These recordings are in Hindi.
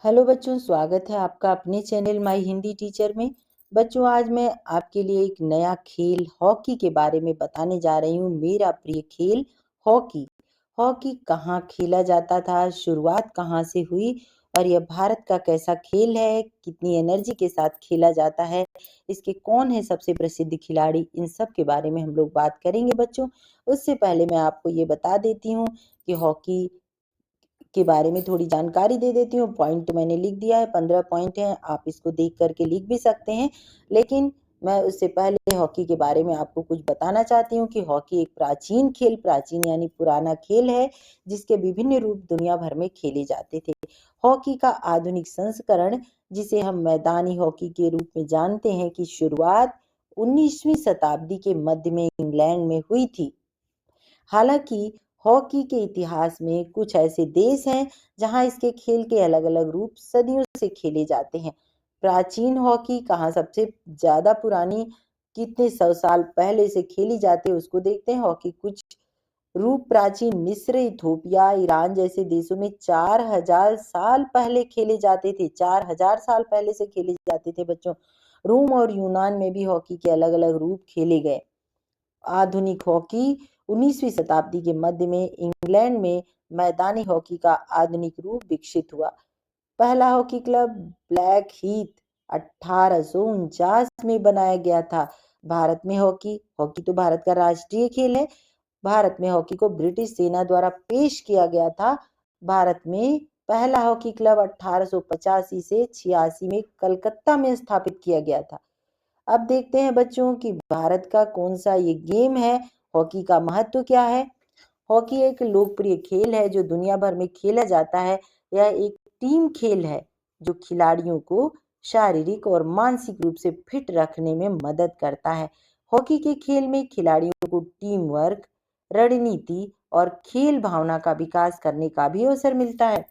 हेलो बच्चों, स्वागत है आपका अपने चैनल माय हिंदी टीचर में। बच्चों, आज मैं आपके लिए एक नया खेल हॉकी के बारे में बताने जा रही हूँ। मेरा प्रिय खेल हॉकी। हॉकी कहाँ खेला जाता था, शुरुआत कहाँ से हुई और यह भारत का कैसा खेल है, कितनी एनर्जी के साथ खेला जाता है, इसके कौन है सबसे प्रसिद्ध खिलाड़ी, इन सब के बारे में हम लोग बात करेंगे बच्चों। उससे पहले मैं आपको ये बता देती हूँ कि हॉकी के बारे में थोड़ी जानकारी दे देती हूँ। पॉइंट तो मैंने लिख दिया है, 15 पॉइंट हैं, आप इसको देख करके लिख भी सकते हैं। लेकिन मैं उससे पहले हॉकी के बारे में आपको कुछ बताना चाहती हूँ कि हॉकी एक प्राचीन खेल, प्राचीन यानी पुराना खेल है, जिसके विभिन्न रूप दुनिया भर में खेले जाते थे। हॉकी का आधुनिक संस्करण, जिसे हम मैदानी हॉकी के रूप में जानते हैं, की शुरुआत 19वीं शताब्दी के मध्य में इंग्लैंड में हुई थी। हालांकि हॉकी के इतिहास में कुछ ऐसे देश हैं जहां इसके खेल के अलग-अलग रूप सदियों से खेले जाते हैं। प्राचीन हॉकी कहाँ सबसे ज्यादा पुरानी, कितने सौ साल पहले से खेली जाती है, उसको देखते हैं। हॉकी कुछ रूप प्राचीन मिस्र, इथोपिया, ईरान जैसे देशों में 4000 साल पहले खेले जाते थे। 4000 साल पहले से खेले जाते थे बच्चों। रोम और यूनान में भी हॉकी के अलग-अलग रूप खेले गए। आधुनिक हॉकी 19वीं शताब्दी के मध्य में इंग्लैंड में मैदानी हॉकी का आधुनिक रूप विकसित हुआ। पहला हॉकी क्लब ब्लैक हीथ 1849 में बनाया गया था। भारत में हॉकी हॉकी तो भारत का राष्ट्रीय खेल है। भारत में हॉकी को ब्रिटिश सेना द्वारा पेश किया गया था। भारत में पहला हॉकी क्लब 1885 से 86 में कलकत्ता में स्थापित किया गया था। अब देखते हैं बच्चों कि भारत का कौन सा ये गेम है, हॉकी का महत्व क्या है। हॉकी एक लोकप्रिय खेल है जो दुनिया भर में खेला जाता है। यह एक टीम खेल है जो खिलाड़ियों को शारीरिक और मानसिक रूप से फिट रखने में मदद करता है। हॉकी के खेल में खिलाड़ियों को टीम वर्क, रणनीति और खेल भावना का विकास करने का भी अवसर मिलता है।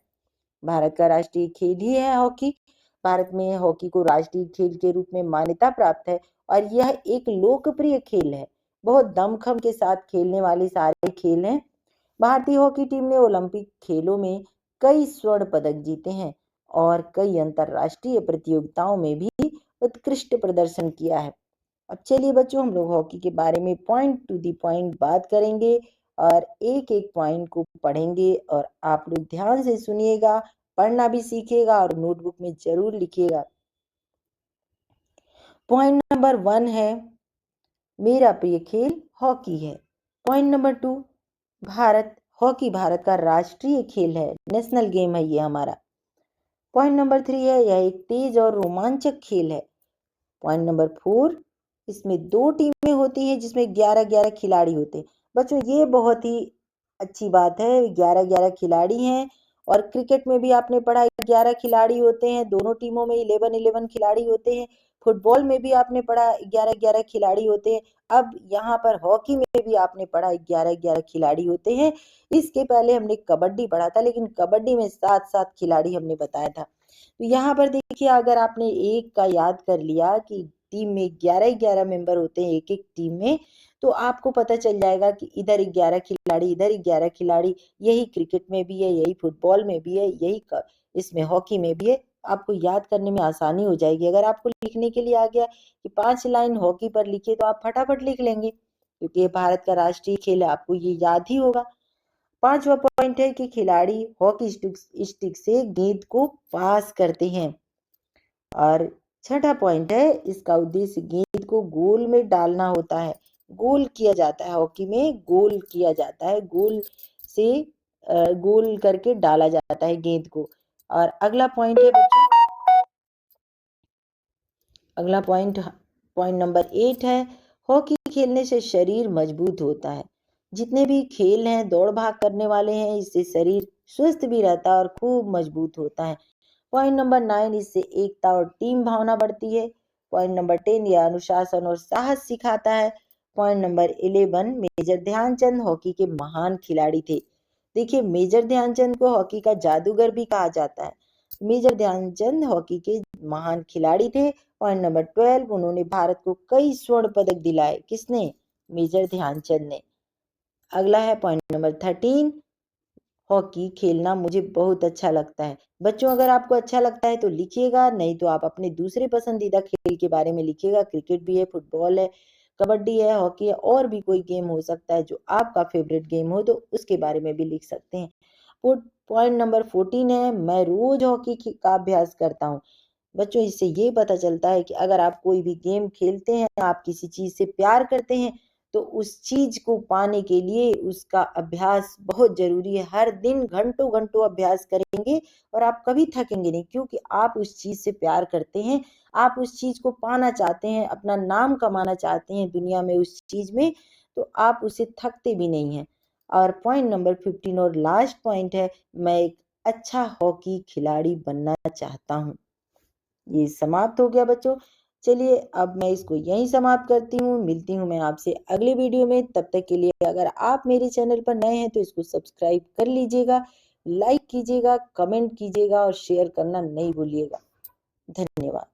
भारत का राष्ट्रीय खेल ही है हॉकी। भारत में हॉकी को राष्ट्रीय खेल के रूप में मान्यता प्राप्त है और यह एक लोकप्रिय खेल है। बहुत दमखम के साथ खेलने वाले सारे खेल हैं। भारतीय हॉकी टीम ने ओलंपिक खेलों में कई स्वर्ण पदक जीते हैं और कई अंतरराष्ट्रीय प्रतियोगिताओं में भी उत्कृष्ट प्रदर्शन किया है। अब चलिए बच्चों, हम लोग हॉकी के बारे में पॉइंट टू दी पॉइंट बात करेंगे और एक एक पॉइंट को पढ़ेंगे और आप लोग ध्यान से सुनिएगा, पढ़ना भी सीखिएगा और नोटबुक में जरूर लिखिएगा। पॉइंट नंबर 1 है, मेरा प्रिय खेल हॉकी है। Point number 2, Bharat hockey Bharat का राष्ट्रीय खेल है, नेशनल गेम है ये हमारा। पॉइंट नंबर 3 है, यह एक तेज और रोमांचक खेल है। पॉइंट नंबर 4, इसमें 2 टीमें होती हैं जिसमें 11-11 खिलाड़ी होते हैं। बच्चों, ये बहुत ही अच्छी बात है, 11-11 खिलाड़ी हैं। और क्रिकेट में भी आपने पढ़ा है 11 खिलाड़ी होते हैं, दोनों टीमों में 11-11 खिलाड़ी होते हैं। फुटबॉल में भी आपने पढ़ा 11-11 खिलाड़ी होते हैं। अब यहाँ पर हॉकी में भी आपने पढ़ा 11-11 खिलाड़ी होते हैं। इसके पहले हमने कबड्डी पढ़ा था, लेकिन कबड्डी में 7-7 खिलाड़ी हमने बताया था। तो यहाँ पर देखिए, अगर आपने एक का याद कर लिया कि टीम में 11-11 मेंबर होते हैं एक एक टीम में, तो आपको पता चल जाएगा कि इधर 11 खिलाड़ी, इधर 11 खिलाड़ी। यही क्रिकेट में भी है, यही फुटबॉल में भी है, इसमें हॉकी में भी है। आपको याद करने में आसानी हो जाएगी। अगर आपको लिखने के लिए आ गया कि 5 लाइन हॉकी पर लिखिए, तो आप फटाफट लिख लेंगे, क्योंकि ये भारत का राष्ट्रीय खेल है, आपको ये याद ही होगा। 5वां पॉइंट है कि खिलाड़ी हॉकी स्टिक से गेंद को पास करते हैं। और 6ठा पॉइंट है, इसका उद्देश्य गेंद को गोल में डालना होता है। गोल किया जाता है, हॉकी में गोल किया जाता है, गोल से गोल करके डाला जाता है गेंद को। और अगला पॉइंट है बच्चों, अगला पॉइंट पॉइंट नंबर 8 है, हॉकी खेलने से शरीर मजबूत होता है। जितने भी खेल हैं, दौड़ भाग करने वाले हैं, इससे शरीर स्वस्थ भी रहता है और खूब मजबूत होता है। पॉइंट नंबर 9, इससे एकता और टीम भावना बढ़ती है। पॉइंट नंबर 10, यह अनुशासन और साहस सिखाता है। Point number 11, major Dhyan Chand hockey के महान खिलाड़ी थे। देखिए, मेजर ध्यानचंद को हॉकी का जादूगर भी कहा जाता है। मेजर ध्यानचंद हॉकी के महान खिलाड़ी थे। पॉइंट नंबर 12, उन्होंने भारत को कई स्वर्ण पदक दिलाए। किसने? मेजर ध्यानचंद ने। अगला है पॉइंट नंबर 13, हॉकी खेलना मुझे बहुत अच्छा लगता है। बच्चों, अगर आपको अच्छा लगता है तो लिखिएगा, नहीं तो आप अपने दूसरे पसंदीदा खेल के बारे में लिखिएगा। क्रिकेट भी है, फुटबॉल है, कबड्डी है, हॉकी है, और भी कोई गेम हो सकता है जो आपका फेवरेट गेम हो, तो उसके बारे में भी लिख सकते हैं। पॉइंट नंबर 14 है, मैं रोज हॉकी का अभ्यास करता हूँ। बच्चों, इससे ये पता चलता है कि अगर आप कोई भी गेम खेलते हैं, आप किसी चीज से प्यार करते हैं, तो उस चीज को पाने के लिए उसका अभ्यास बहुत जरूरी है। हर दिन घंटों घंटों अभ्यास करेंगे और आप कभी थकेंगे नहीं, क्योंकि आप उस चीज से प्यार करते हैं। आप उस चीज को पाना चाहते हैं, अपना नाम कमाना चाहते हैं दुनिया में उस चीज में, तो आप उसे थकते भी नहीं हैं। और पॉइंट नंबर 15 और लास्ट पॉइंट है, मैं एक अच्छा हॉकी खिलाड़ी बनना चाहता हूँ। ये समाप्त हो गया बच्चों। चलिए, अब मैं इसको यहीं समाप्त करती हूँ। मिलती हूँ मैं आपसे अगले वीडियो में। तब तक के लिए अगर आप मेरे चैनल पर नए हैं तो इसको सब्सक्राइब कर लीजिएगा, लाइक कीजिएगा, कमेंट कीजिएगा और शेयर करना नहीं भूलिएगा। धन्यवाद।